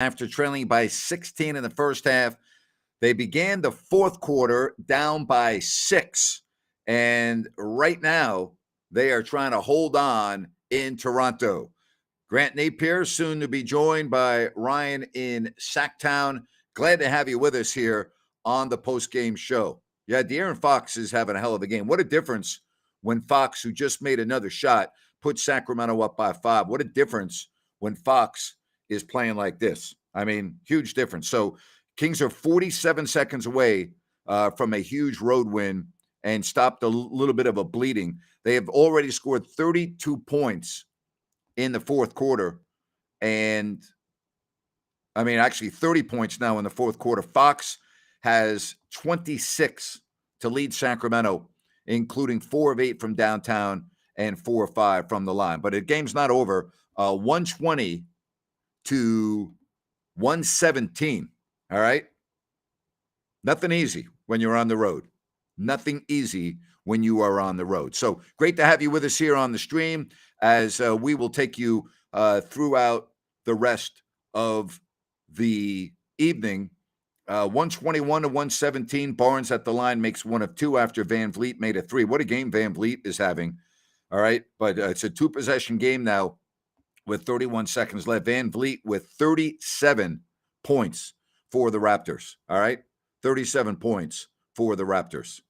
after trailing by 16 in the first half. They began the fourth quarter down by 6. And right now, they are trying to hold on in Toronto. Grant Napier, soon to be joined by Ryan in Sacktown. Glad to have you with us here on the post-game show. Yeah, De'Aaron Fox is having a hell of a game. What a difference when Fox, who just made another shot, put Sacramento up by 5. What a difference when Fox is playing like this. I mean, huge difference. So Kings are 47 seconds away from a huge road win and stopped a little bit of a bleeding. They have already scored 32 points in the fourth quarter. And I mean, actually 30 points now in the fourth quarter. Fox has 26 to lead Sacramento, including 4 of 8 from downtown and 4 of 5 from the line. But the game's not over. 120 to 117. All right. Nothing easy when you're on the road. Nothing easy when you are on the road. So great to have you with us here on the stream as we will take you throughout the rest of the evening. 121 to 117. Barnes at the line makes 1 of 2 after Van Vliet made a 3. What a game Van Vliet is having. All right. But it's a 2-possession game now with 31 seconds left. Van Vliet with 37 points for the Raptors. All right. 37 points for the Raptors.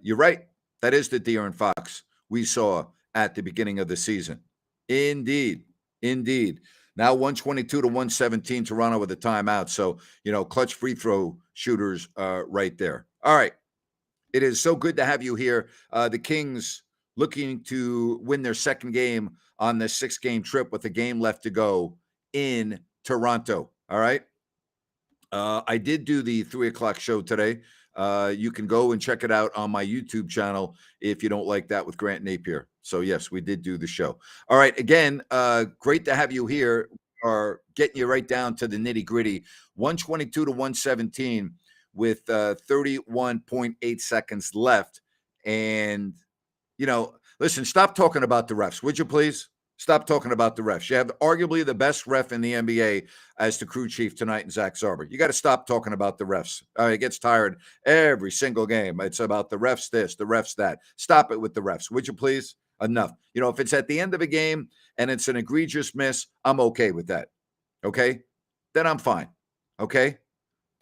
You're right. That is the De'Aaron Fox we saw at the beginning of the season. Indeed. Now 122 to 117, Toronto with a timeout. So, clutch free throw shooters right there. All right. It is so good to have you here. The Kings looking to win their second game on this 6-game trip with a game left to go in Toronto. All right. I did do the 3:00 show today. You can go and check it out on my YouTube channel if you don't like that with Grant Napier. So, yes, we did do the show. All right. Again, great to have you here. We are getting you right down to the nitty-gritty. 122 to 117 with 31.8 seconds left. And, listen, stop talking about the refs, would you please? Stop talking about the refs. You have arguably the best ref in the NBA as the crew chief tonight in Zach Zarber. You got to stop talking about the refs. It gets tired every single game. It's about the refs this, the refs that. Stop it with the refs. Would you please? Enough. If it's at the end of a game and it's an egregious miss, I'm okay with that. Okay? Then I'm fine. Okay?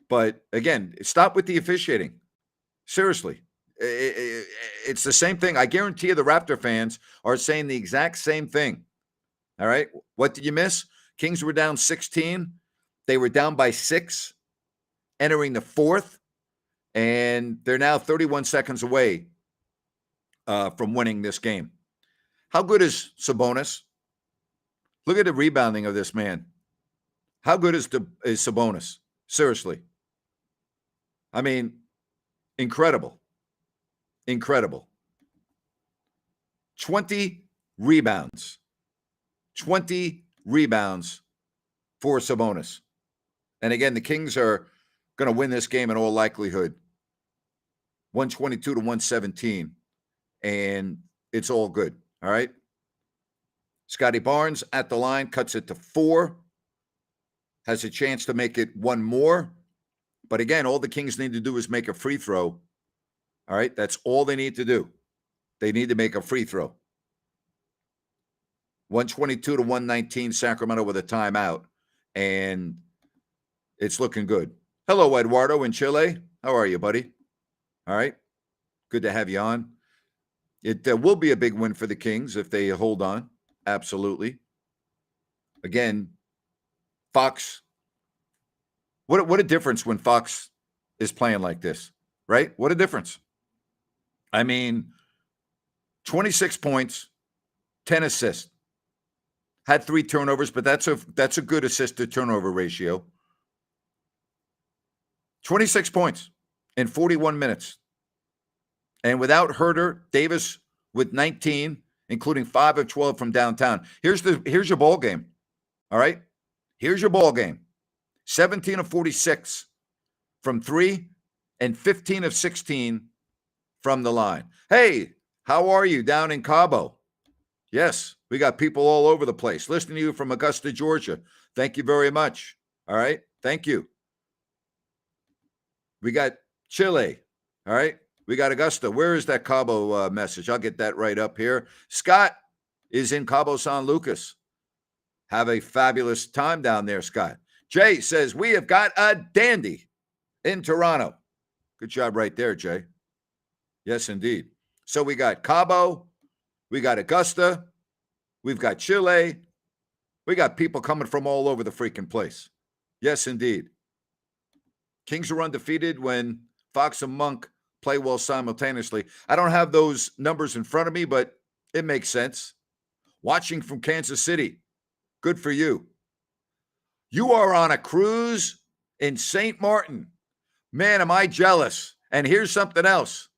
But again, stop with the officiating. Seriously. It's the same thing. I guarantee you the Raptor fans are saying the exact same thing. All right. What did you miss? Kings were down 16. They were down by 6 entering the fourth, and they're now 31 seconds away from winning this game. How good is Sabonis? Look at the rebounding of this man. How good is Sabonis? Seriously. I mean, incredible. 20 rebounds. 20 rebounds for Sabonis. And again, the Kings are going to win this game in all likelihood. 122 to 117. And it's all good. All right. Scotty Barnes at the line, cuts it to 4. Has a chance to make it 1 more. But again, all the Kings need to do is make a free throw. All right, that's all they need to do. They need to make a free throw. 122 to 119, Sacramento with a timeout, and it's looking good. Hello, Eduardo in Chile. How are you, buddy? All right, good to have you on. It will be a big win for the Kings if they hold on. Absolutely. Again, Fox. What a difference when Fox is playing like this, right? What a difference. I mean, 26 points, 10 assists. Had 3 turnovers, but that's a good assist to turnover ratio. 26 points in 41 minutes. And without Herter, Davis with 19, including 5 of 12 from downtown. Here's your ball game. All right? Here's your ball game. 17 of 46 from 3 and 15 of 16 from the line. Hey, how are you down in Cabo? Yes, we got people all over the place listening to you from Augusta, Georgia. Thank you very much. All right. Thank you. We got Chile. All right. We got Augusta. Where is that Cabo message? I'll get that right up here. Scott is in Cabo San Lucas. Have a fabulous time down there, Scott. Jay says, we have got a dandy in Toronto. Good job right there, Jay. Yes, indeed. So we got Cabo. We got Augusta. We've got Chile. We got people coming from all over the freaking place. Yes, indeed. Kings are undefeated when Fox and Monk play well simultaneously. I don't have those numbers in front of me, but it makes sense. Watching from Kansas City. Good for you. You are on a cruise in St. Martin. Man, am I jealous. And here's something else.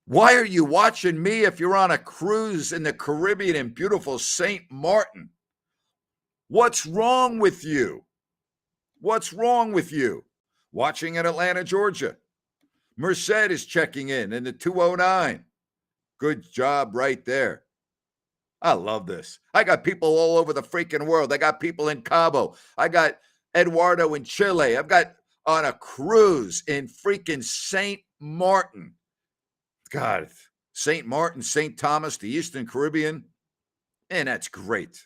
Why are you watching me if you're on a cruise in the Caribbean in beautiful St. Martin? What's wrong with you? What's wrong with you? Watching in Atlanta, Georgia. Merced is checking in the 209. Good job right there. I love this. I got people all over the freaking world. I got people in Cabo. I got Eduardo in Chile. I've got on a cruise in freaking St. Martin. God, St. Martin, St. Thomas, the Eastern Caribbean. And that's great.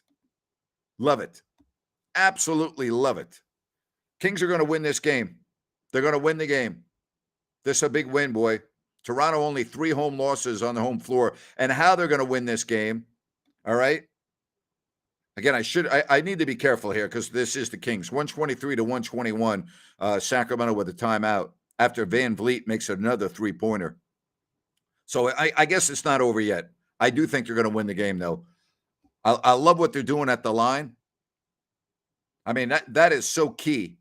Love it. Absolutely love it. Kings are going to win this game. They're going to win the game. This is a big win, boy. Toronto only 3 home losses on the home floor. And how they're going to win this game, all right? Again, I need to be careful here because this is the Kings. 123 to 121, Sacramento with a timeout after Van Vliet makes another 3-pointer. So I guess it's not over yet. I do think you're going to win the game, though. I love what they're doing at the line. I mean, that is so key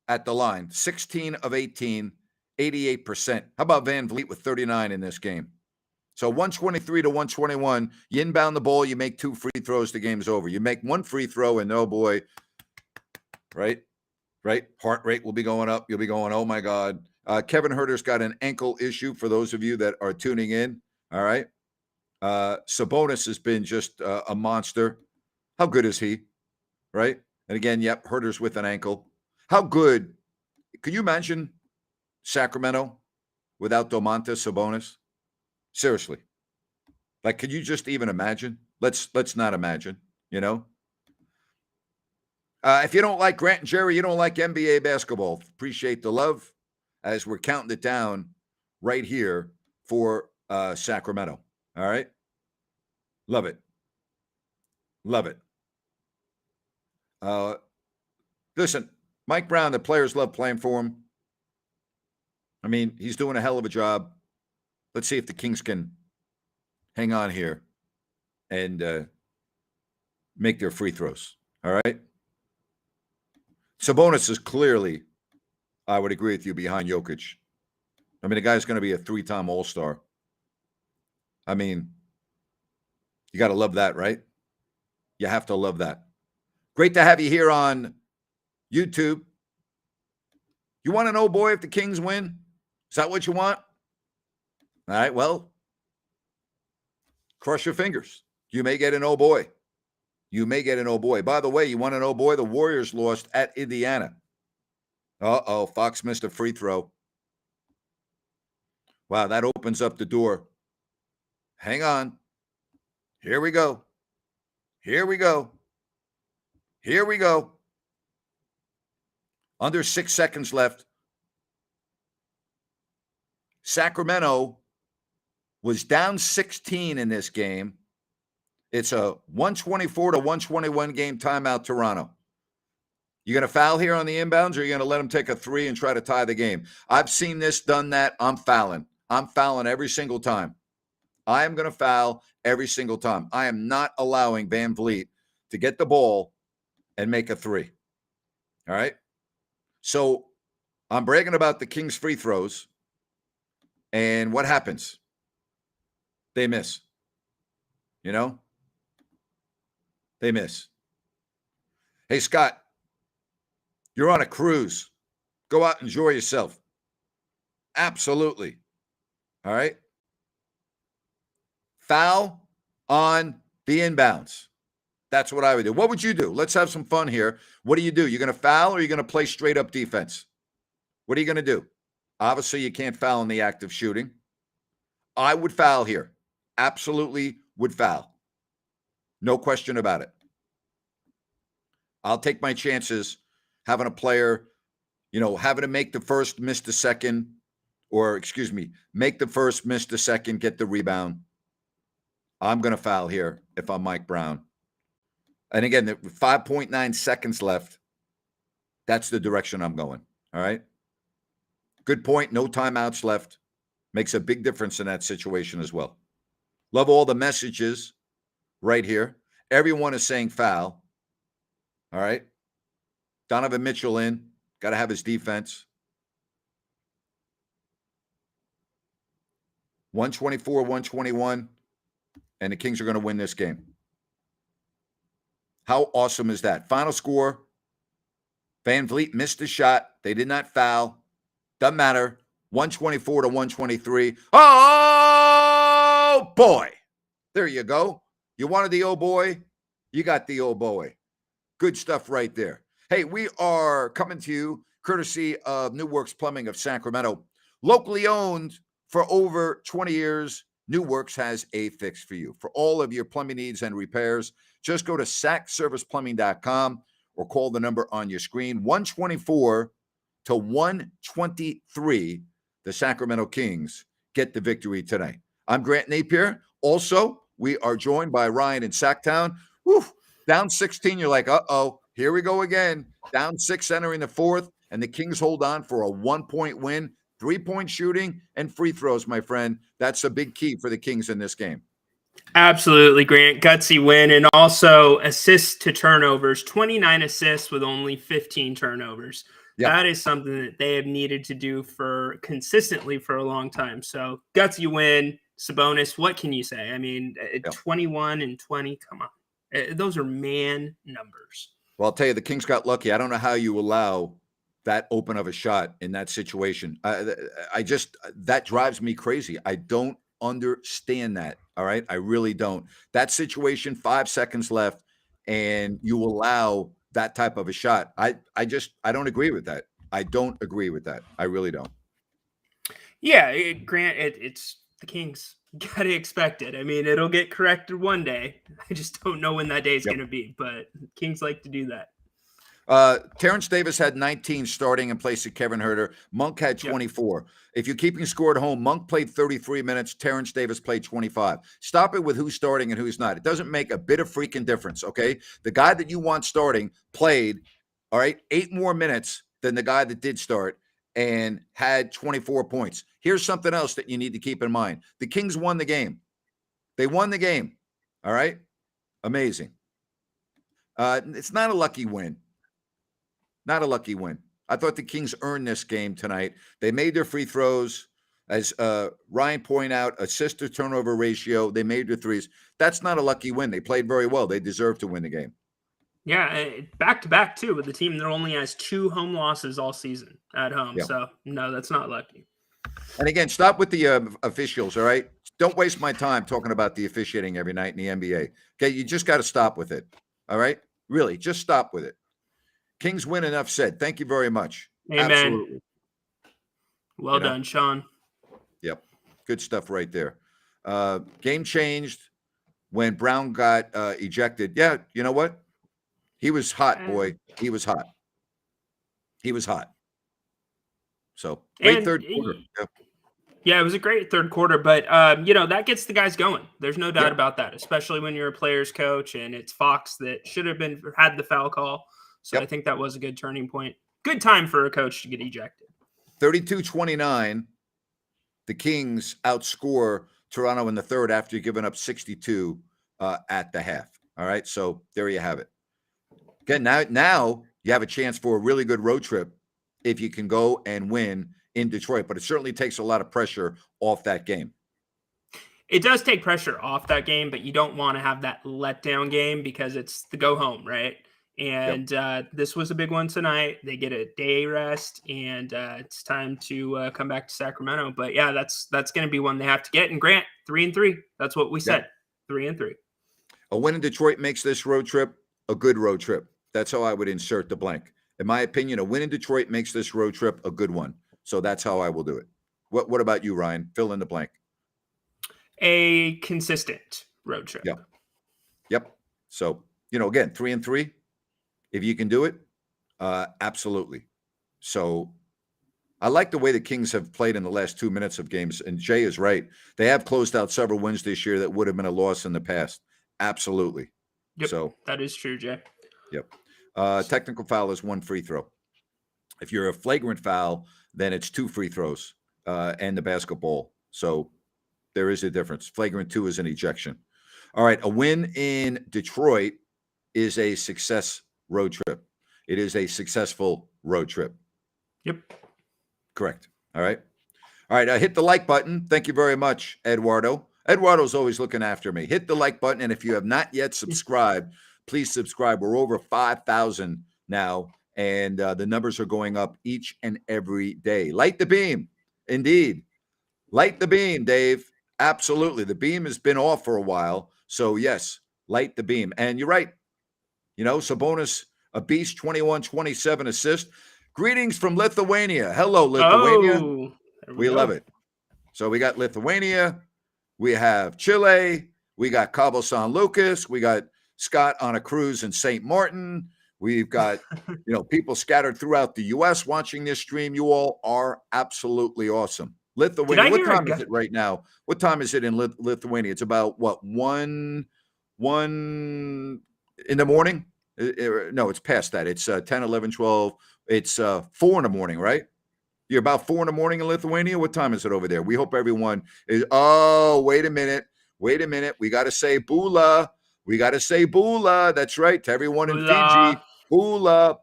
at the line. 16 of 18, 88%. How about Van Vliet with 39 in this game? So 123 to 121, you inbound the ball, you make 2 free throws, the game's over. You make 1 free throw, and oh boy, right? Heart rate will be going up. You'll be going, oh my God. Kevin Huerter's got an ankle issue for those of you that are tuning in. All right. Sabonis has been just a monster. How good is he? Right. And again, yep, Huerter's with an ankle. How good? Could you imagine Sacramento without Domantas Sabonis? Seriously. Like, could you just even imagine? Let's not imagine, you know? If you don't like Grant and Jerry, you don't like NBA basketball. Appreciate the love as we're counting it down right here for Sacramento. All right? Love it. Love it. Listen, Mike Brown, the players love playing for him. I mean, he's doing a hell of a job. Let's see if the Kings can hang on here and make their free throws. All right? Sabonis is clearly, I would agree with you, behind Jokic. I mean, the guy's going to be a 3-time All-Star. I mean, you got to love that, right? You have to love that. Great to have you here on YouTube. You want to know, boy, if the Kings win? Is that what you want? All right, well, cross your fingers. You may get an oh boy. You may get an oh boy. By the way, you want an oh boy? The Warriors lost at Indiana. Uh-oh, Fox missed a free throw. Wow, that opens up the door. Hang on. Here we go. Here we go. Here we go. Under 6 seconds left. Sacramento was down 16 in this game. It's a 124 to 121 game timeout, Toronto. You going to foul here on the inbounds, or are you going to let them take a 3 and try to tie the game? I've seen this, done that. I'm fouling. I'm fouling every single time. I am going to foul every single time. I am not allowing Van Vliet to get the ball and make a 3. All right? So I'm bragging about the Kings' free throws. And what happens? They miss. You know? They miss. Hey, Scott, you're on a cruise. Go out and enjoy yourself. Absolutely. All right? Foul on the inbounds. That's what I would do. What would you do? Let's have some fun here. What do? You're going to foul or are you going to play straight up defense? What are you going to do? Obviously, you can't foul in the act of shooting. I would foul here. Absolutely would foul. No question about it. I'll take my chances having a player, having to make the first, miss the second, or excuse me, make the first, miss the second, get the rebound. I'm going to foul here if I'm Mike Brown. And again, 5.9 seconds left. That's the direction I'm going. All right. Good point. No timeouts left. Makes a big difference in that situation as well. Love all the messages right here. Everyone is saying foul. All right. Donovan Mitchell in. Got to have his defense. 124, 121. And the Kings are going to win this game. How awesome is that? Final score. Van Vliet missed a shot. They did not foul. Doesn't matter. 124 to 123. Oh, boy. There you go. You wanted the old boy? You got the old boy. Good stuff right there. Hey, we are coming to you courtesy of New Works Plumbing of Sacramento. Locally owned for over 20 years, New Works has a fix for you. For all of your plumbing needs and repairs, just go to sacserviceplumbing.com or call the number on your screen, 124 to 123. The Sacramento Kings get the victory tonight. I'm Grant Napier. Also, we are joined by Ryan in Sacktown. Whew, down 16, you're like, uh-oh, here we go again. Down 6 entering the fourth, and the Kings hold on for a 1-point win. 3-point shooting and free throws, my friend. That's a big key for the Kings in this game. Absolutely, Grant. Gutsy win. And also assists to turnovers, 29 assists with only 15 turnovers. Yep. That is something that they have needed to do consistently for a long time. So gutsy win. Sabonis, what can you say? I mean, 21 and 20, come on. Those are man numbers. Well, I'll tell you, the Kings got lucky. I don't know how you allow that open of a shot in that situation. That drives me crazy. I don't understand that. All right. I really don't. That situation, 5 seconds left, and you allow that type of a shot. I don't agree with that. I don't agree with that. I really don't. Yeah, Grant, it's the Kings. You got to expect it. I mean, it'll get corrected one day. I just don't know when that day is going to be, but Kings like to do that. Terrence Davis had 19 starting in place of Kevin Huerter. Monk had 24. Yep. If you're keeping score at home, Monk played 33 minutes. Terrence Davis played 25. Stop it with who's starting and who's not. It doesn't make a bit of freaking difference, okay? The guy that you want starting played, all right, 8 more minutes than the guy that did start and had 24 points. Here's something else that you need to keep in mind. The Kings won the game. They won the game, all right? Amazing. It's not a lucky win. Not a lucky win. I thought the Kings earned this game tonight. They made their free throws. As Ryan pointed out, assist to turnover ratio. They made their threes. That's not a lucky win. They played very well. They deserve to win the game. Yeah, back-to-back, too, with the team that only has 2 home losses all season at home. Yeah. So, no, that's not lucky. And again, stop with the officials, all right? Don't waste my time talking about the officiating every night in the NBA. Okay, you just got to stop with it, all right? Really, just stop with it. Kings win, enough said. Thank you very much. Amen. Absolutely. Well done, Sean. Yep. Good stuff right there. Game changed when Brown got ejected. Yeah, you know what? He was hot, boy. He was hot. He was hot. So, great third quarter. Yeah, it was a great third quarter, but, that gets the guys going. There's no doubt about that, especially when you're a player's coach, and it's Fox that should have had the foul call. So I think that was a good turning point. Good time for a coach to get ejected. 32-29. The Kings outscore Toronto in the third after giving up 62 at the half. All right, so there you have it. Again, now you have a chance for a really good road trip if you can go and win in Detroit, but it certainly takes a lot of pressure off that game. It does take pressure off that game, but you don't want to have that letdown game because it's the go home, right? And this was a big one tonight. They get a day rest, and it's time to come back to Sacramento. But yeah, that's going to be one they have to get. And Grant, 3-3. That's what we said. 3-3. A win in Detroit makes this road trip a good road trip. That's how I would insert the blank. In my opinion, a win in Detroit makes this road trip a good one. So that's how I will do it. What about you, Ryan? Fill in the blank. A consistent road trip. Yep. Yep. So, again, 3-3. If you can do it, absolutely. So I like the way the Kings have played in the last 2 minutes of games. And Jay is right. They have closed out several wins this year that would have been a loss in the past. Absolutely. Yep, so that is true, Jay. Yep. Technical foul is 1 free throw. If you're a flagrant foul, then it's 2 free throws and the basketball. So there is a difference. Flagrant 2 is an ejection. All right. A win in Detroit is a success road trip. It is a successful road trip. Yep. Correct. All right. All right. Hit the like button. Thank you very much, Eduardo. Eduardo's always looking after me. Hit the like button. And if you have not yet subscribed, please subscribe. We're over 5,000 now, and the numbers are going up each and every day. Light the beam. Indeed. Light the beam, Dave. Absolutely. The beam has been off for a while. So, yes, light the beam. And you're right. Sabonis, a beast, 21, 27 assist. Greetings from Lithuania. Hello, Lithuania. Oh, we love it. So we got Lithuania. We have Chile. We got Cabo San Lucas. We got Scott on a cruise in St. Martin. We've got, people scattered throughout the U.S. watching this stream. You all are absolutely awesome. Lithuania. What time is it right now? What time is it in Lithuania? It's about, 1 in the morning? No, it's past that. It's 10, 11, 12. It's 4 in the morning, right? You're about 4 in the morning in Lithuania. What time is it over there? We hope everyone is. Oh, wait a minute. We got to say Bula. That's right. To everyone in Fiji. Bula.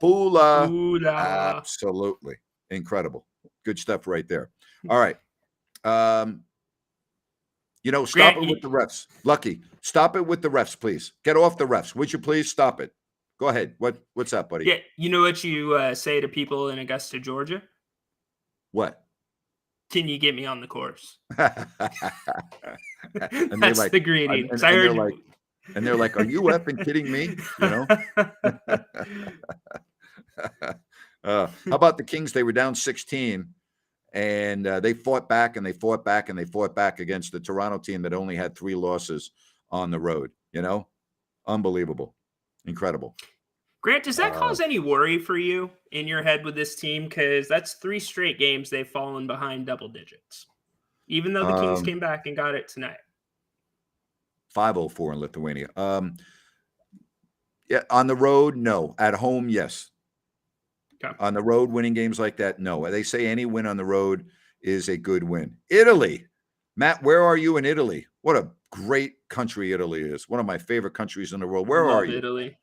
Absolutely. Incredible. Good stuff right there. All right. Stop it with the refs. Lucky. Stop it with the refs, please. Get off the refs. Would you please stop it? Go ahead. What's up, buddy? Yeah. You know what you say to people in Augusta, Georgia? What? Can you get me on the course? And That's the greeting. And they're like, are you effing kidding me? How about the Kings? They were down 16, and they fought back and they fought back and they fought back against the Toronto team that only had 3 losses on the road. Unbelievable. Incredible. Grant, does that cause any worry for you in your head with this team? Because that's 3 straight games they've fallen behind double digits, even though the Kings came back and got it tonight. 5-0-4 in Lithuania. Yeah, on the road, no. At home, yes. Okay. On the road, winning games like that, no. They say any win on the road is a good win. Italy. Matt, where are you in Italy? What a great country Italy is. One of my favorite countries in the world. Where are you? Italy.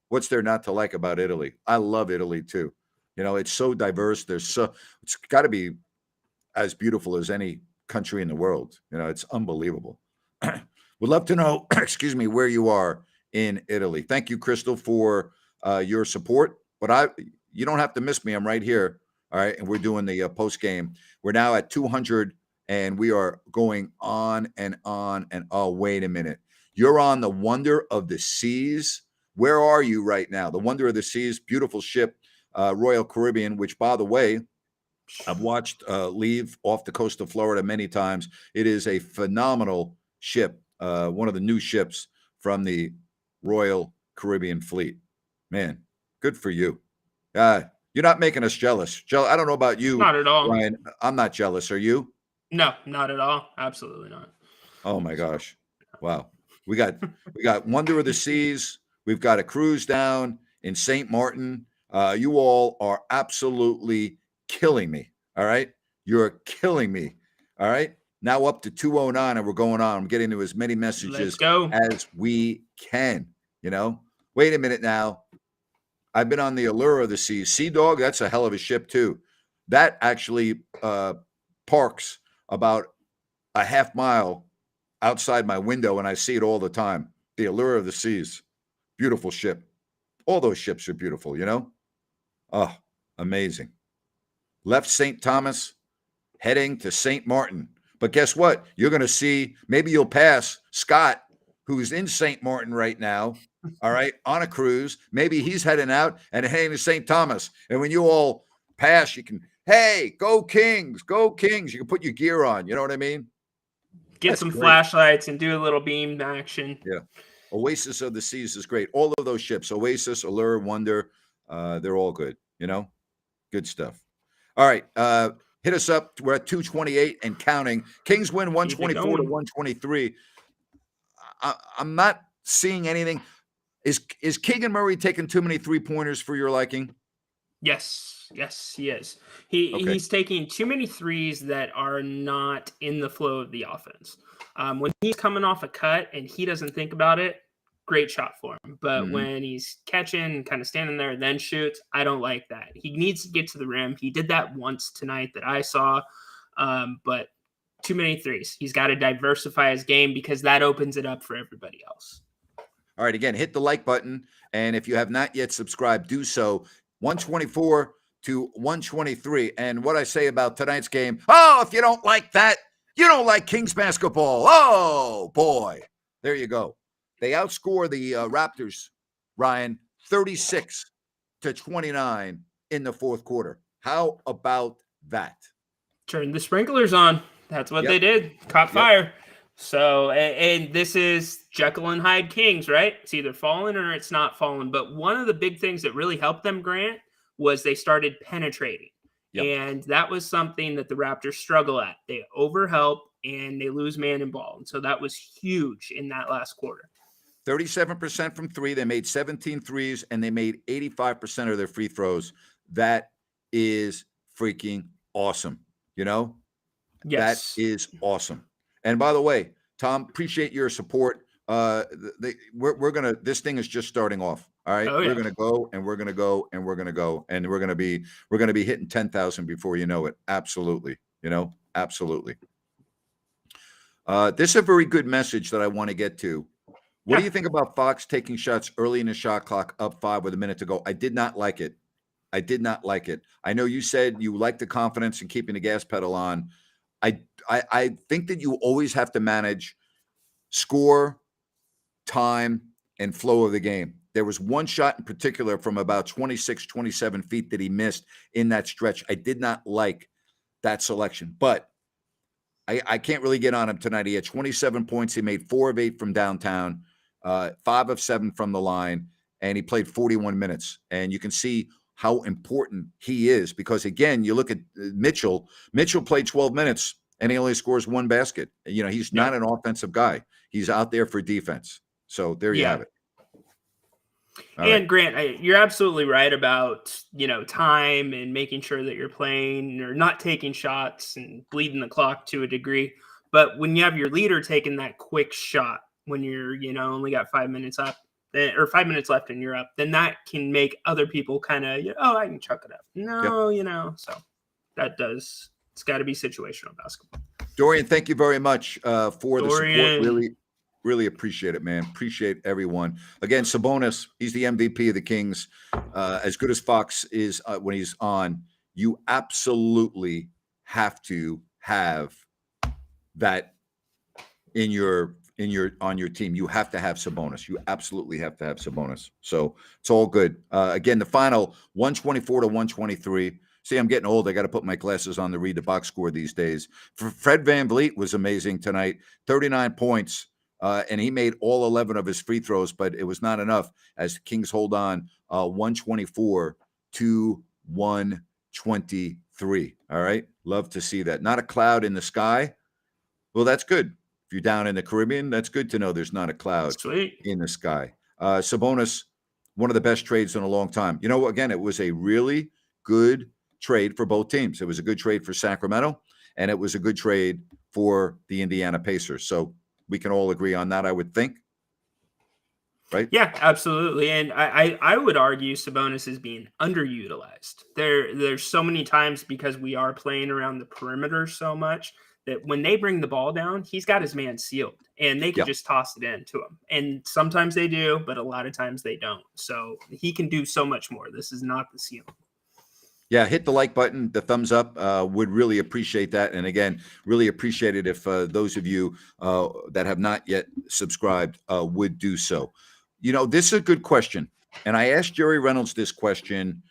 What's there not to like about Italy? I love Italy too. It's so diverse. It's got to be as beautiful as any country in the world. It's unbelievable. Would love to know, excuse me, where you are in Italy. Thank you, Crystal, for your support. But you don't have to miss me. I'm right here. All right. And we're doing the post game. We're now at 200 and we are going on and on. And oh, wait a minute. You're on the Wonder of the Seas. Where are you right now? The Wonder of the Seas, beautiful ship, Royal Caribbean, which, by the way, I've watched leave off the coast of Florida many times. It is a phenomenal ship, one of the new ships from the Royal Caribbean fleet. Man, good for you. You're not making us jealous. I don't know about you. Not at all. Ryan. I'm not jealous. Are you? No, not at all. Absolutely not. Oh, my gosh. Wow. We got Wonder of the Seas. We've got a cruise down in St. Martin. You all are absolutely killing me. All right. You're killing me. All right. Now up to 209 and we're going on. I'm getting to as many messages as we can. Wait a minute now. I've been on the Allure of the Seas. Sea Dog, that's a hell of a ship too. That actually parks about a half mile outside my window and I see it all the time. The Allure of the Seas. Beautiful ship. All those ships are beautiful, Oh, amazing. Left St. Thomas, heading to St. Martin. But guess what? You're going to see, maybe you'll pass Scott who's in St. Martin right now, all right, on a cruise. Maybe he's heading out and heading to St. Thomas. And when you all pass, you can, hey, go Kings, go Kings. You can put your gear on. You know what I mean? Get That's some great. flashlights and do a little beam action. Yeah. Oasis of the Seas is great. All of those ships, Oasis, Allure, Wonder, they're all good. Good stuff. All right. Hit us up. We're at 228 and counting. Kings win 124 to 123. I'm not seeing anything. Is Keegan Murray taking too many 3-pointers for your liking? Yes, he is. He's taking too many threes that are not in the flow of the offense. When he's coming off a cut and he doesn't think about it, great shot for him. But when he's catching, kind of standing there and then shoots, I don't like that. He needs to get to the rim. He did that once tonight that I saw, but too many threes. He's got to diversify his game because that opens it up for everybody else. All right, again, hit the like button. And if you have not yet subscribed, do so. 124 to 123. And what I say about tonight's game, if you don't like that, you don't like Kings basketball. Oh, boy. There you go. They outscore the Raptors, Ryan, 36 to 29 in the fourth quarter. How about that? Turn the sprinklers on. That's what they did. Caught fire. So, and this is Jekyll and Hyde Kings, right? It's either fallen or it's not fallen. But one of the big things that really helped them, Grant, was they started penetrating. And that was something that the Raptors struggle at. They overhelp and they lose man and ball. And so that was huge in that last quarter. 37% from three. They made 17 threes and they made 85% of their free throws. That is freaking awesome. Yes. That is awesome. And by the way, Tom, appreciate your support. We're gonna. This thing is just starting off. All right, we're gonna go and we're gonna go and we're gonna go and we're gonna be hitting 10,000 before you know it. Absolutely, absolutely. This is a very good message that I want to get to. What do you think about Fox taking shots early in the shot clock, up 5 with a minute to go? I did not like it. I know you said you like the confidence and keeping the gas pedal on. I think that you always have to manage score, time, and flow of the game. There was one shot in particular from about 26, 27 feet that he missed in that stretch. I did not like that selection, but I can't really get on him tonight. He had 27 points. He made 4 of 8 from downtown, 5 of 7 from the line, and he played 41 minutes. And you can see how important he is because, again, you look at Mitchell. Mitchell played 12 minutes, and he only scores 1 basket. He's not an offensive guy. He's out there for defense. So there you have it. All right. Grant, you're absolutely right about, time and making sure that you're playing or not taking shots and bleeding the clock to a degree. But when you have your leader taking that quick shot when you're, only got 5 minutes up or 5 minutes left and you're up, then that can make other people kind of, I can chuck it up. No, so it's got to be situational basketball. Dorian, thank you very much for the support. Really appreciate it, man. Appreciate everyone. Again, Sabonis, he's the MVP of the Kings. As good as Fox is when he's on, you absolutely have to have that on your team. You have to have Sabonis. You absolutely have to have Sabonis. So it's all good. Again, the final 124 to 123. See, I'm getting old. I got to put my glasses on to read the box score these days. Fred VanVleet was amazing tonight. 39 points. And he made all 11 of his free throws, but it was not enough as the Kings hold on 124 to 123. All right. Love to see that. Not a cloud in the sky. Well, that's good. If you're down in the Caribbean, that's good to know there's not a cloud in the sky. Sabonis, one of the best trades in a long time. Again, it was a really good trade for both teams. It was a good trade for Sacramento, and it was a good trade for the Indiana Pacers. So we can all agree on that, I would think. Right? Yeah, absolutely. And I would argue Sabonis is being underutilized. There's so many times because we are playing around the perimeter so much that when they bring the ball down, he's got his man sealed and they can just toss it in to him. And sometimes they do, but a lot of times they don't. So he can do so much more. This is not the ceiling. Yeah, hit the like button, the thumbs up. Would really appreciate that. And again, really appreciate it if those of you that have not yet subscribed would do so. This is a good question. And I asked Jerry Reynolds this question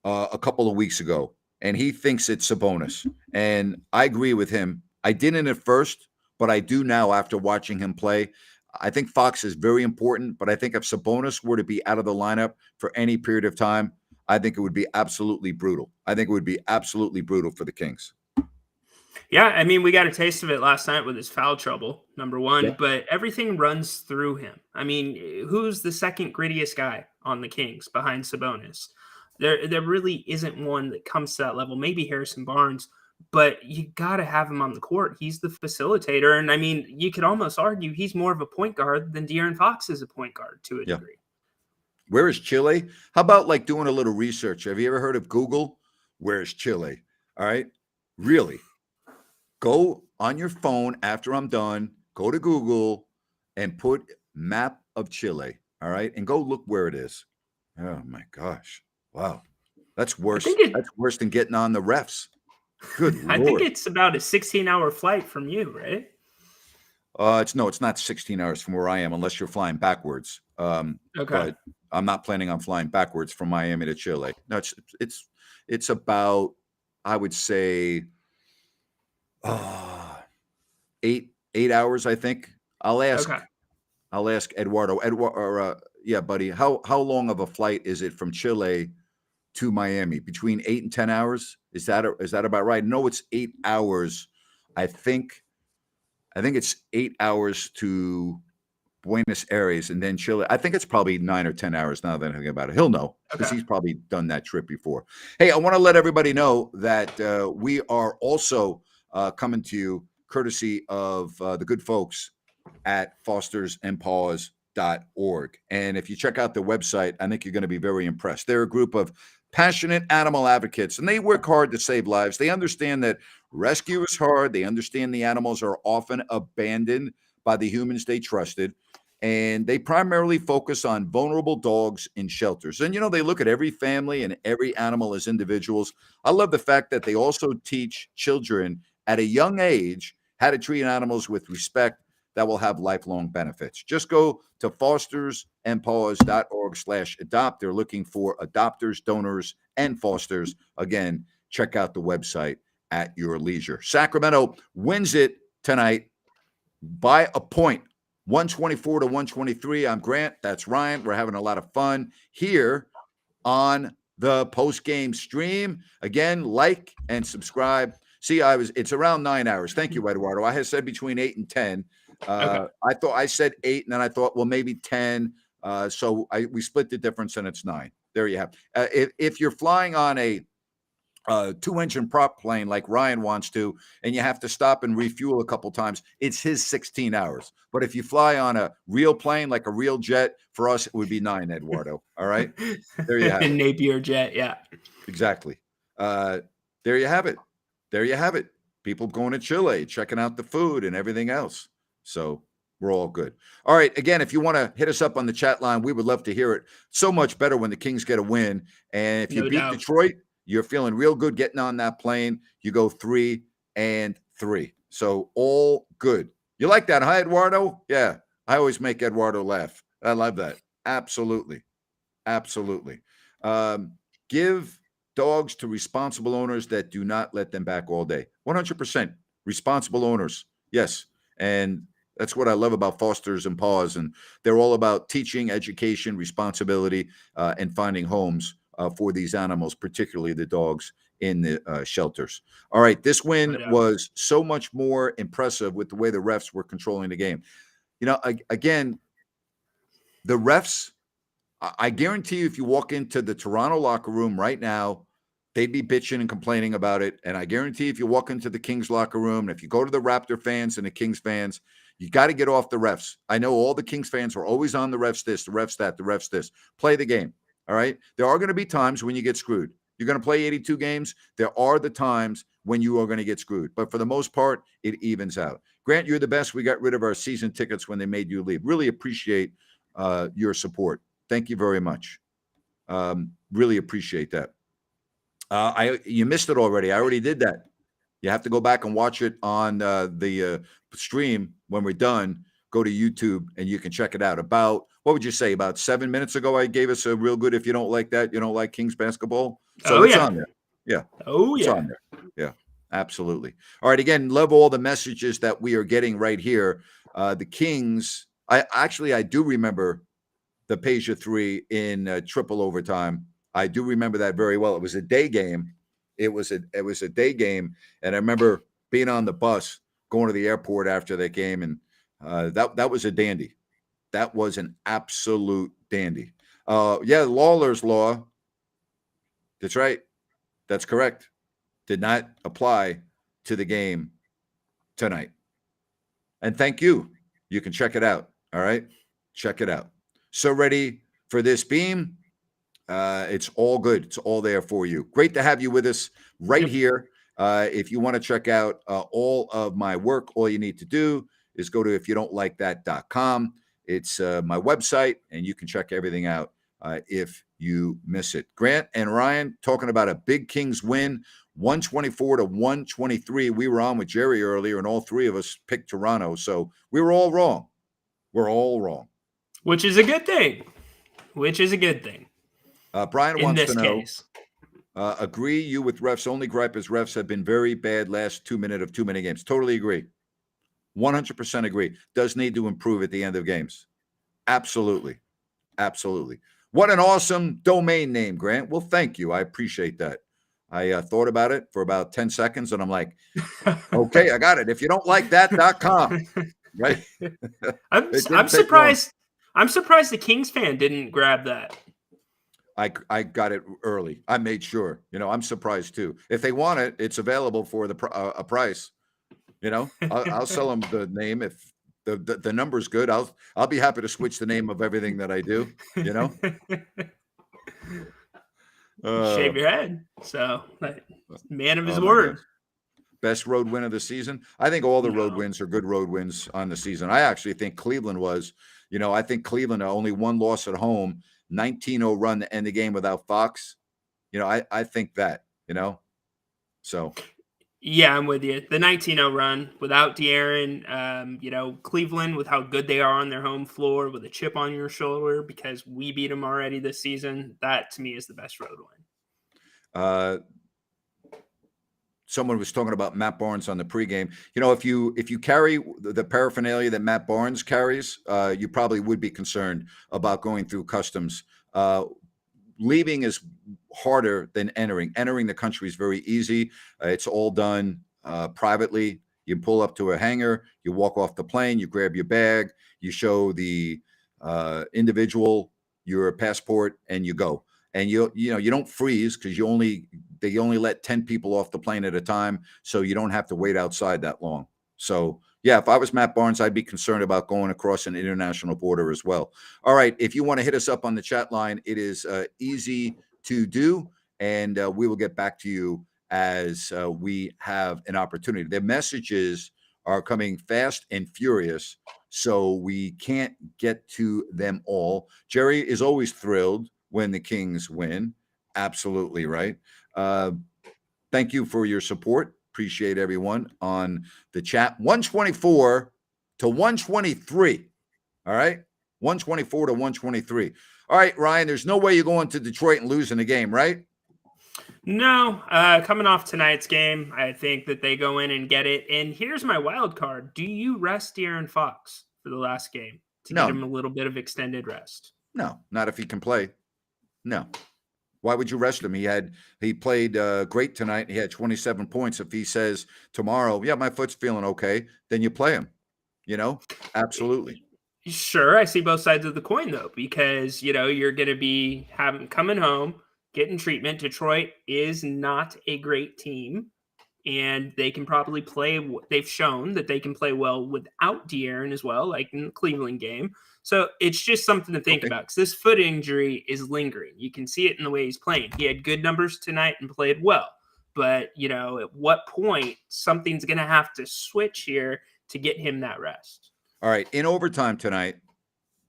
a couple of weeks ago, and he thinks it's Sabonis. And I agree with him. I didn't at first, but I do now after watching him play. I think Fox is very important, but I think if Sabonis were to be out of the lineup for any period of time, I think it would be absolutely brutal. I think it would be absolutely brutal for the Kings. Yeah, I mean, we got a taste of it last night with his foul trouble, number one, Yeah. but everything runs through him. I mean, who's the second grittiest guy on the Kings behind Sabonis? There really isn't one that comes to that level. Maybe Harrison Barnes, but you got to have him on the court. He's the facilitator. And I mean, you could almost argue he's more of a point guard than De'Aaron Fox is a point guard to a degree. Where is Chile? How about like doing a little research? Have you ever heard of Google? Where's Chile? All right. Really? Go on your phone after I'm done, go to Google and put map of Chile. All right. And go look where it is. Oh my gosh. Wow. That's worse. That's worse than getting on the refs. Good Lord. I think it's about a 16-hour flight from you, right? It's not 16 hours from where I am unless you're flying backwards. Okay. But I'm not planning on flying backwards from Miami to Chile. No, it's about, I would say, 8 hours. I think I'll ask Eduardo. Yeah, buddy. How long of a flight is it from Chile to Miami? Between 8 and 10 hours. Is that about right? No, it's 8 hours. I think it's 8 hours to Buenos Aires and then Chile. I think it's probably 9 or 10 hours now that I'm thinking about it. He'll know because he's probably done that trip before. Hey, I want to let everybody know that we are also coming to you courtesy of the good folks at fostersandpaws.org. And if you check out their website, I think you're going to be very impressed. They're a group of passionate animal advocates, and they work hard to save lives. They understand that rescue is hard. They understand the animals are often abandoned by the humans they trusted. And they primarily focus on vulnerable dogs in shelters. And, they look at every family and every animal as individuals. I love the fact that they also teach children at a young age how to treat animals with respect that will have lifelong benefits. Just go to fostersandpaws.org/adopt. They're looking for adopters, donors, and fosters. Again, check out the website at your leisure. Sacramento wins it tonight by a point, 124 to 123. I'm Grant. That's Ryan. We're having a lot of fun here on the post-game stream. Again, like and subscribe. See, it's around 9 hours. Thank you, Eduardo. I had said between 8 and 10. I thought I said 8, and then I thought, well, maybe 10. So we split the difference, and it's 9. There you have. If you're flying on a 2-engine prop plane like Ryan wants to, and you have to stop and refuel a couple times, it's his 16 hours. But if you fly on a real plane, like a real jet, for us, it would be 9, Eduardo. All right? There you have it. Napier jet, yeah. Exactly. There you have it. There you have it. People going to Chile, checking out the food and everything else. So we're all good. All right. Again, if you want to hit us up on the chat line, we would love to hear it. So much better when the Kings get a win. And if you beat Detroit, you're feeling real good getting on that plane. You go 3-3. So all good. You like that, huh, Eduardo? Yeah. I always make Eduardo laugh. I love that. Absolutely. Absolutely. Give dogs to responsible owners that do not let them back all day. 100% responsible owners. Yes. And that's what I love about Fosters and Paws. And they're all about teaching, education, responsibility, and finding homes for these animals, particularly the dogs in the shelters. All right. This win was so much more impressive with the way the refs were controlling the game. Again, the refs, I guarantee you, if you walk into the Toronto locker room right now, they'd be bitching and complaining about it. And I guarantee if you walk into the Kings locker room, and if you go to the Raptor fans and the Kings fans, you got to get off the refs. I know all the Kings fans are always on the refs this, the refs that, the refs this. Play the game, all right? There are going to be times when you get screwed. You're going to play 82 games. There are the times when you are going to get screwed. But for the most part, it evens out. Grant, you're the best. We got rid of our season tickets when they made you leave. Really appreciate your support. Thank you very much. Really appreciate that. You missed it already. I already did that. You have to go back and watch it on the stream when we're done. Go to YouTube and you can check it out. About, what would you say, about 7 minutes ago, I gave us a real good, if you don't like that, you don't like Kings basketball. So Oh it's yeah. on there. Yeah. Oh It's yeah. on there. Yeah, absolutely. All right. Again, love all the messages that we are getting right here. The Kings, I do remember the Peja three in triple overtime. I do remember that very well. It was a day game. It was a day game, and I remember being on the bus going to the airport after that game, and that was a dandy. That was an absolute dandy. Yeah, Lawler's law. That's right. That's correct. Did not apply to the game tonight. And thank you. You can check it out. All right, check it out. So ready for this beam? It's all good. It's all there for you. Great to have you with us right Yep. here. If you want to check out all of my work, all you need to do is go to ifyoudon'tlikethat.com. It's my website, and you can check everything out if you miss it. Grant and Ryan talking about a big Kings win, 124 to 123. We were on with Jerry earlier, and all three of us picked Toronto. So we were all wrong. We're all wrong. Which is a good thing. Brian In wants to this know, case. agree you with refs. Only gripe is refs have been very bad last 2 minutes of too many games. Totally agree. 100% agree. Does need to improve at the end of games. Absolutely. Absolutely. What an awesome domain name, Grant. Well, thank you. I appreciate that. I thought about it for about 10 seconds and I'm like, okay, I got it. If you don't like that.com, right? I'm It I'm didn't take long. surprised. I'm surprised the Kings fan didn't grab that. I got it early. I made sure. I'm surprised too. If they want it, it's available for a price. I'll sell them the name if the number's good. I'll be happy to switch the name of everything that I do. Shave your head. So, man of his Oh my word. God. Best road win of the season. I think all the road No. wins are good road wins on the season. I actually think Cleveland was. I think Cleveland only one loss at home, 19-0 run to end the game without Fox. I think that. So. Yeah, I'm with you. The 19-0 run without De'Aaron, Cleveland with how good they are on their home floor with a chip on your shoulder because we beat them already this season. That to me is the best road win. Someone was talking about Matt Barnes on the pregame. If you carry the paraphernalia that Matt Barnes carries, you probably would be concerned about going through customs. Leaving is harder than entering. Entering the country is very easy. It's all done privately. You pull up to a hangar, you walk off the plane, you grab your bag, you show the individual your passport, and you go. And you don't freeze because they only let 10 people off the plane at a time, so you don't have to wait outside that long. So yeah, if I was Matt Barnes, I'd be concerned about going across an international border as well. All right, if you want to hit us up on the chat line, it is easy to do, and we will get back to you as we have an opportunity. The messages are coming fast and furious, so we can't get to them all. Jerry is always thrilled when the Kings win. Absolutely right. Thank you for your support. Appreciate everyone on the chat. 124 to 123. All right. 124 to 123. All right, Ryan, there's no way you're going to Detroit and losing the game, right? No, coming off tonight's game, I think that they go in and get it. And here's my wild card. Do you rest De'Aaron Fox for the last game to get him a little bit of extended rest? No, not if he can play. No. Why would you rest him? He played great tonight. He had 27 points. If he says tomorrow, yeah, my foot's feeling okay, then you play him. Absolutely. Sure, I see both sides of the coin though, because you're going to be coming home, getting treatment. Detroit is not a great team, and they can probably play. They've shown that they can play well without De'Aaron as well, like in the Cleveland game. So it's just something to think about because this foot injury is lingering. You can see it in the way he's playing. He had good numbers tonight and played well. But, at what point something's going to have to switch here to get him that rest? All right. In overtime tonight,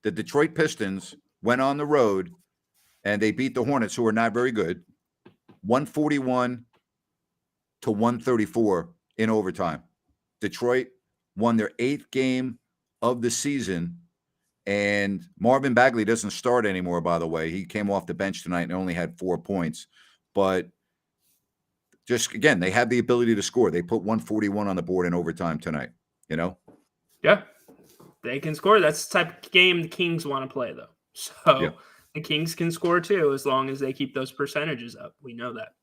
the Detroit Pistons went on the road and they beat the Hornets, who are not very good. 141 to 134 in overtime. Detroit won their 8th game of the season, and Marvin Bagley doesn't start anymore, by the way. He came off the bench tonight and only had 4 points. But just, again, they have the ability to score. They put 141 on the board in overtime tonight, you know? Yeah, they can score. That's the type of game the Kings want to play, though. So the Kings can score, too, as long as they keep those percentages up. We know that.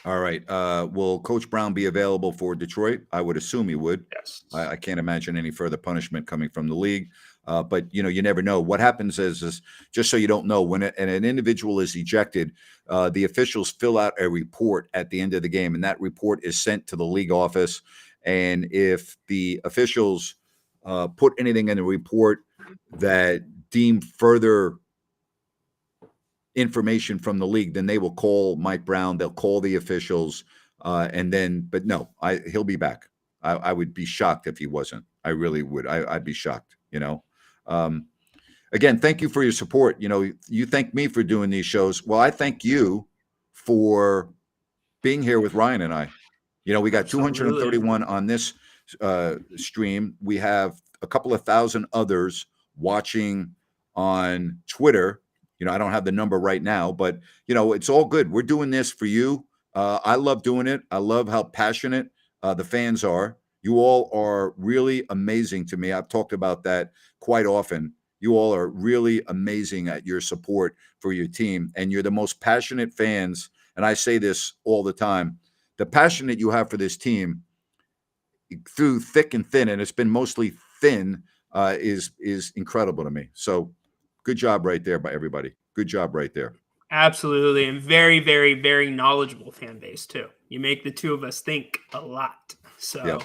All right. Will Coach Brown be available for Detroit? I would assume he would. Yes. I can't imagine any further punishment coming from the league. But, you never know. What happens is just so you don't know, when an individual is ejected, the officials fill out a report at the end of the game, and that report is sent to the league office. And if the officials put anything in the report that deem further information from the league, then they will call Mike Brown. They'll call the officials, but no, he'll be back. I would be shocked if he wasn't. I really would. I'd be shocked. Again, thank you for your support. You thank me for doing these shows. Well, I thank you for being here with Ryan and I. We got 231 on this stream. We have a couple of thousand others watching on Twitter. I don't have the number right now, but it's all good. We're doing this for you. I love doing it. I love how passionate the fans are. You all are really amazing to me. I've talked about that quite often. You all are really amazing at your support for your team, and you're the most passionate fans. And I say this all the time. The passion that you have for this team through thick and thin, and it's been mostly thin, is incredible to me. So good job right there by everybody. Good job right there. Absolutely. And very, very, very knowledgeable fan base, too. You make the two of us think a lot. So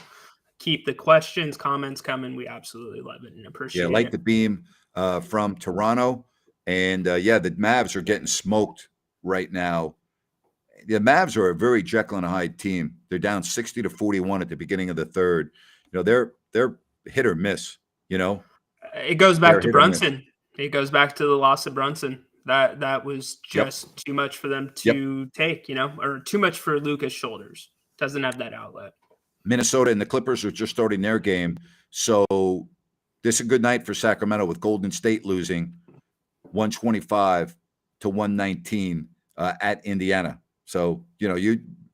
keep the questions, comments coming. We absolutely love it and appreciate it. Yeah, like the beam from Toronto. And, the Mavs are getting smoked right now. The Mavs are a very Jekyll and Hyde team. They're down 60 to 41 at the beginning of the third. They're hit or miss, It goes back to Brunson. It goes back to the loss of Brunson. That was just too much for them to take, or too much for Luka's shoulders. Doesn't have that outlet. Minnesota and the Clippers are just starting their game. So this is a good night for Sacramento with Golden State losing 125 to 119 at Indiana. So,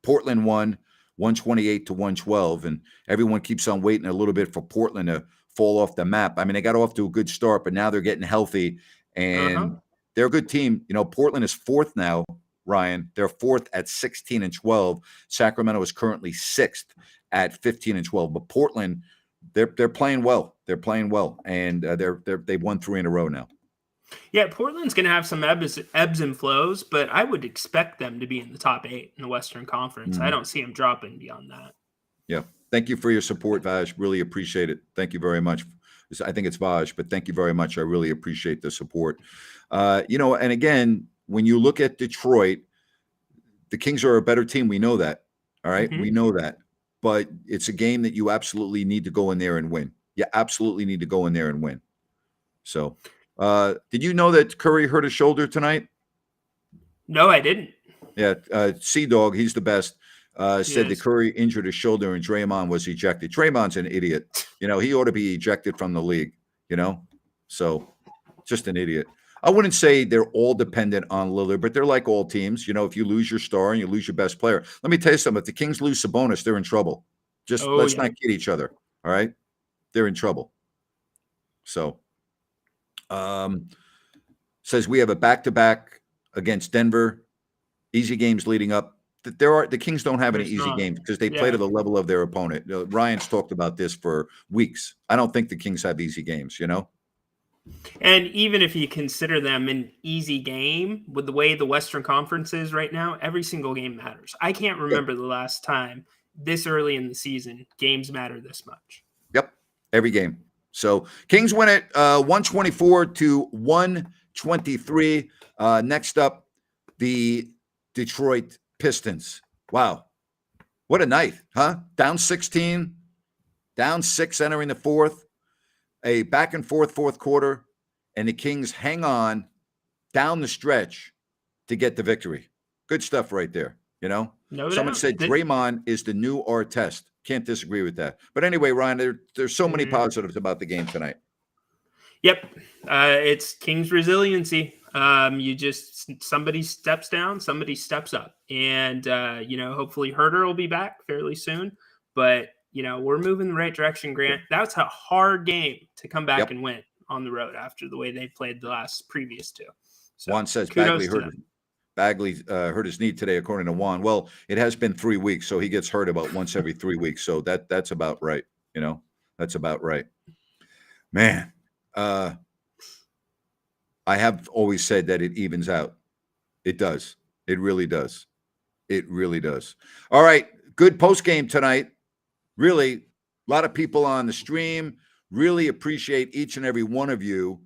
Portland won 128 to 112, and everyone keeps on waiting a little bit for Portland to fall off the map. I mean, they got off to a good start, but now they're getting healthy, and they're a good team. Portland is 4th now, Ryan. They're 4th at 16 and 12. Sacramento is currently 6th at 15 and 12. But Portland, they're playing well. They're playing well, and they've won 3 in a row now. Yeah, Portland's going to have some ebbs and flows, but I would expect them to be in the top 8 in the Western Conference. I don't see them dropping beyond that. Yeah. Thank you for your support, Vaj. Really appreciate it. Thank you very much. I think it's Vaj, but thank you very much. I really appreciate the support. And again, when you look at Detroit, the Kings are a better team. We know that. All right. We know that. But it's a game that you absolutely need to go in there and win. You absolutely need to go in there and win. So, did you know that Curry hurt his shoulder tonight? No, I didn't. Yeah. Sea-Dog, he's the best. Said that Curry injured his shoulder and Draymond was ejected. Draymond's an idiot. He ought to be ejected from the league, So just an idiot. I wouldn't say they're all dependent on Lillard, but they're like all teams. If you lose your star and you lose your best player. Let me tell you something. If the Kings lose Sabonis, they're in trouble. Let's not kid each other. All right? They're in trouble. So, says we have a back-to-back against Denver. Easy games leading up. The Kings don't have any easy games because they play to the level of their opponent. Ryan's talked about this for weeks. I don't think the Kings have easy games, And even if you consider them an easy game, with the way the Western Conference is right now, every single game matters. I can't remember the last time this early in the season games matter this much. Yep, every game. So Kings win it 124 to 123. Next up, the Detroit Pistons. Wow. What a night, huh? Down 16, down 6 entering the fourth, a back and forth fourth quarter, and the Kings hang on down the stretch to get the victory. Good stuff right there. No Someone doubt. said Draymond is the new Artest. Can't disagree with that. But anyway, Ryan, there's so many positives about the game tonight. Yep. It's Kings resiliency. Somebody steps down, somebody steps up. And, hopefully Herter will be back fairly soon. But, we're moving the right direction, Grant. That's a hard game to come back and win on the road after the way they played the last previous two. So, Juan says Bagley hurt his knee today, according to Juan. Well, it has been 3 weeks, so he gets hurt about once every 3 weeks. So that's about right. That's about right. Man, I have always said that it evens out. It does. It really does. It really does. All right. Good post game tonight. Really, a lot of people on the stream. Really appreciate each and every one of you.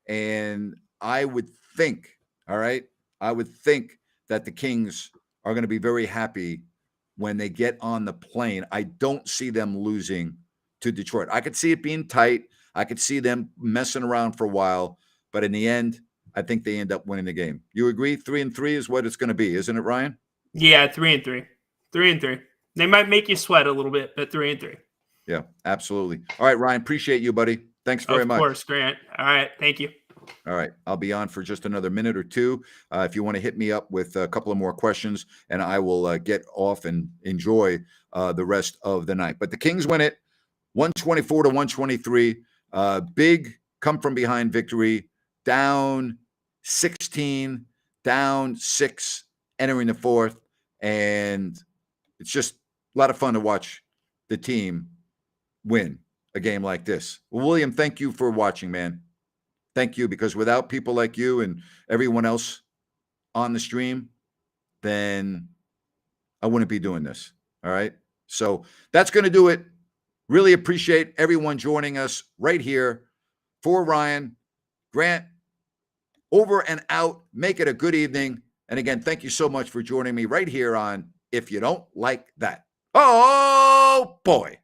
And I would think, that the Kings are going to be very happy when they get on the plane. I don't see them losing to Detroit. I could see it being tight. I could see them messing around for a while. But in the end, I think they end up winning the game. You agree? 3-3 is what it's going to be, isn't it, Ryan? Yeah, 3-3. 3-3. They might make you sweat a little bit, but 3-3. Yeah, absolutely. All right, Ryan, appreciate you, buddy. Thanks very much. Of course, Grant. All right, thank you. All right, I'll be on for just another minute or two. If you want to hit me up with a couple of more questions, and I will get off and enjoy the rest of the night. But the Kings win it, 124-123. Big come-from-behind victory, down 16, down 6, entering the fourth. And it's just a lot of fun to watch the team win a game like this. Well, William, thank you for watching, man. Thank you, because without people like you and everyone else on the stream, then I wouldn't be doing this. All right. So that's going to do it. Really appreciate everyone joining us right here. For Ryan, Grant, over and out. Make it a good evening. And again, thank you so much for joining me right here on If You Don't Like That. Oh, boy.